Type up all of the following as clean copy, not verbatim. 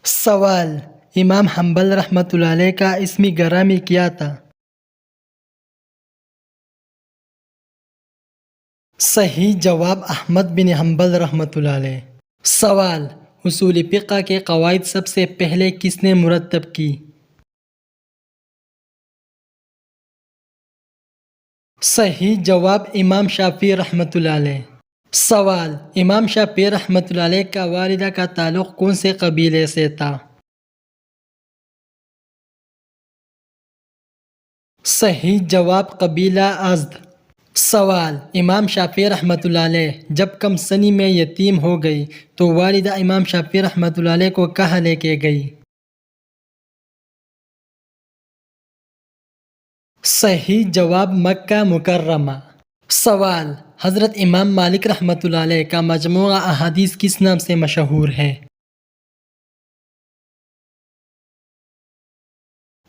سوال: امام حنبل رحمۃ اللہ علیہ کا اسم گرامی کیا تھا؟ صحیح جواب احمد بن حنبل رحمۃ اللہ علیہ۔ سوال: اصول فقہ کے قواعد سب سے پہلے کس نے مرتب کی؟ صحیح جواب امام شافعی رحمۃ اللہ علیہ۔ سوال: امام شافعی رحمۃ اللہ علیہ کا والدہ کا تعلق کون سے قبیلے سے تھا؟ صحیح جواب قبیلہ ازد۔ سوال: امام شافعی رحمۃ اللہ علیہ جب کم سنی میں یتیم ہو گئی تو والدہ امام شافعی رحمۃ اللہ علیہ کو کہاں لے کے گئی؟ صحیح جواب مکہ مکرمہ۔ سوال: حضرت امام مالک رحمۃ اللہ علیہ کا مجموعہ احادیث کس نام سے مشہور ہے؟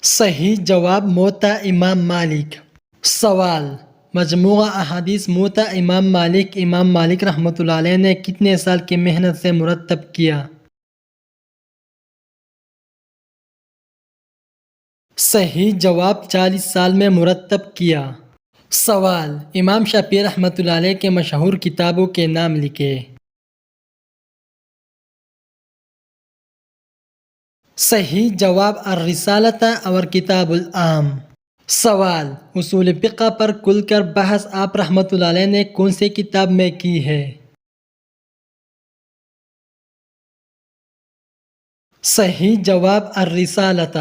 صحیح جواب موطا امام مالک۔ سوال: مجموعہ احادیث موطا امام مالک رحمۃ اللہ علیہ نے کتنے سال کی محنت سے مرتب کیا؟ صحیح جواب 40 سال میں مرتب کیا۔ سوال: امام شافعی رحمۃ اللہ علیہ کے مشہور کتابوں کے نام لکھیں۔ صحیح جواب الرسالۃ اور کتاب العام۔ سوال: اصول فقہ پر کھل کر بحث آپ رحمۃ اللہ علیہ نے کون سی کتاب میں کی ہے؟ صحیح جواب الرسالۃ۔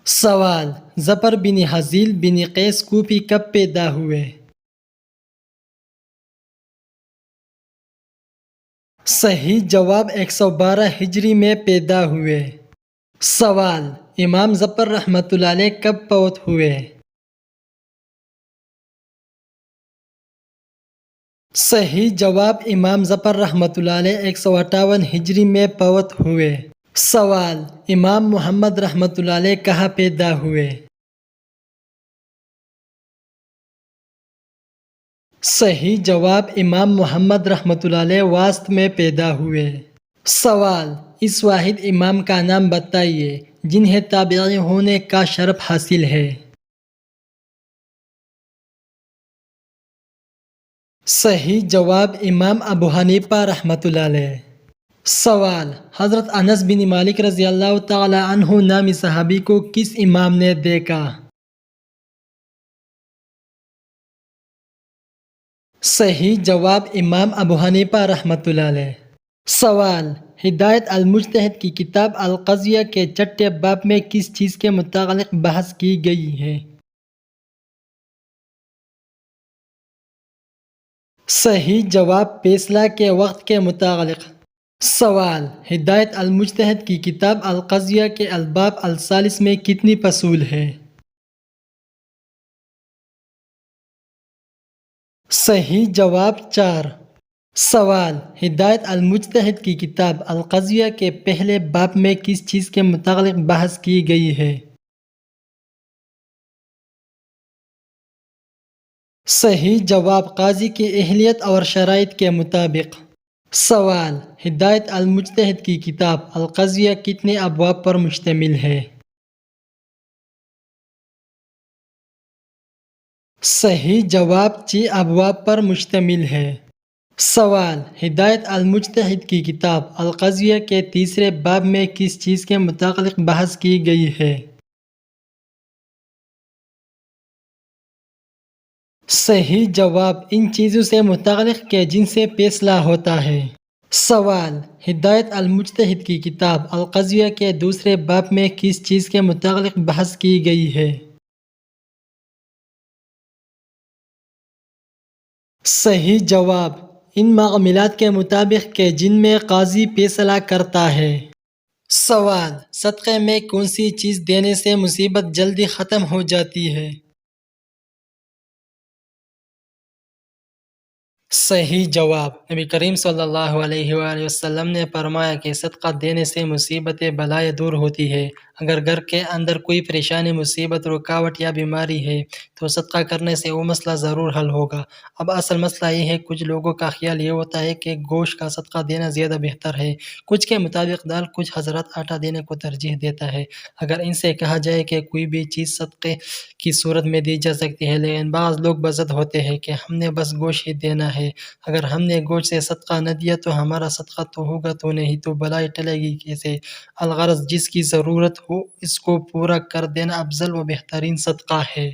سوال: ظفر بن حذیل بن قیس کوفی کب پیدا ہوئے؟ صحیح جواب 112 ہجری میں پیدا ہوئے۔ سوال: امام ظفر رحمۃ اللہ علیہ کب فوت ہوئے؟ صحیح جواب امام ظفر رحمۃ اللہ علیہ 158 ہجری میں فوت ہوئے۔ سوال: امام محمد رحمۃ اللہ علیہ کہاں پیدا ہوئے؟ صحیح جواب امام محمد رحمۃ اللہ علیہ واسط میں پیدا ہوئے۔ سوال: اس واحد امام کا نام بتائیے جنہیں تابعی ہونے کا شرف حاصل ہے۔ صحیح جواب امام ابو حنیفہ رحمۃ اللہ علیہ۔ سوال: حضرت انس بن مالک رضی اللہ تعالی عنہ نامی صحابی کو کس امام نے دیکھا؟ صحیح جواب امام ابو حنیفہ رحمۃ اللہ علیہ۔ سوال: ہدایت المجتہد کی کتاب القضیہ کے چھٹے باب میں کس چیز کے متعلق بحث کی گئی ہے؟ صحیح جواب فیصلہ کے وقت کے متعلق۔ سوال: ہدایت المجتہد کی کتاب القضیہ کے الباب الثالث میں کتنی فصول ہیں؟ صحیح جواب 4۔ سوال: ہدایت المجتہد کی کتاب القضیہ کے پہلے باب میں کس چیز کے متعلق بحث کی گئی ہے؟ صحیح جواب قاضی کی اہلیت اور شرائط کے مطابق۔ سوال: ہدایت المجتہد کی کتاب القضیہ کتنے ابواب پر مشتمل ہے؟ صحیح جواب 6 ابواب پر مشتمل ہے۔ سوال: ہدایت المجتہد کی کتاب القضیہ کے تیسرے باب میں کس چیز کے متعلق بحث کی گئی ہے؟ صحیح جواب ان چیزوں سے متعلق کہ جن سے فیصلہ ہوتا ہے۔ سوال: ہدایت المجتہد کی کتاب القضیہ کے دوسرے باب میں کس چیز کے متعلق بحث کی گئی ہے؟ صحیح جواب ان معاملات کے مطابق کہ جن میں قاضی فیصلہ کرتا ہے۔ سوال: صدقے میں کون سی چیز دینے سے مصیبت جلدی ختم ہو جاتی ہے؟ صحیح جواب نبی کریم صلی اللہ علیہ وآلہ وسلم نے فرمایا کہ صدقہ دینے سے مصیبت بلائیں دور ہوتی ہے۔ اگر گھر کے اندر کوئی پریشانی، مصیبت، رکاوٹ یا بیماری ہے تو صدقہ کرنے سے وہ مسئلہ ضرور حل ہوگا۔ اب اصل مسئلہ یہ ہے، کچھ لوگوں کا خیال یہ ہوتا ہے کہ گوشت کا صدقہ دینا زیادہ بہتر ہے، کچھ کے مطابق دال، کچھ حضرات آٹا دینے کو ترجیح دیتا ہے۔ اگر ان سے کہا جائے کہ کوئی بھی چیز صدقے کی صورت میں دی جا سکتی ہے، لیکن بعض لوگ بضد ہوتے ہیں کہ ہم نے بس گوشت ہی دینا ہے، اگر ہم نے گوشت سے صدقہ نہ دیا تو ہمارا صدقہ تو ہوگا تو نہیں، تو بلائی ٹلے گی کیسے؟ الغرض جس کی ضرورت ہو اس کو پورا کر دینا افضل و بہترین صدقہ ہے۔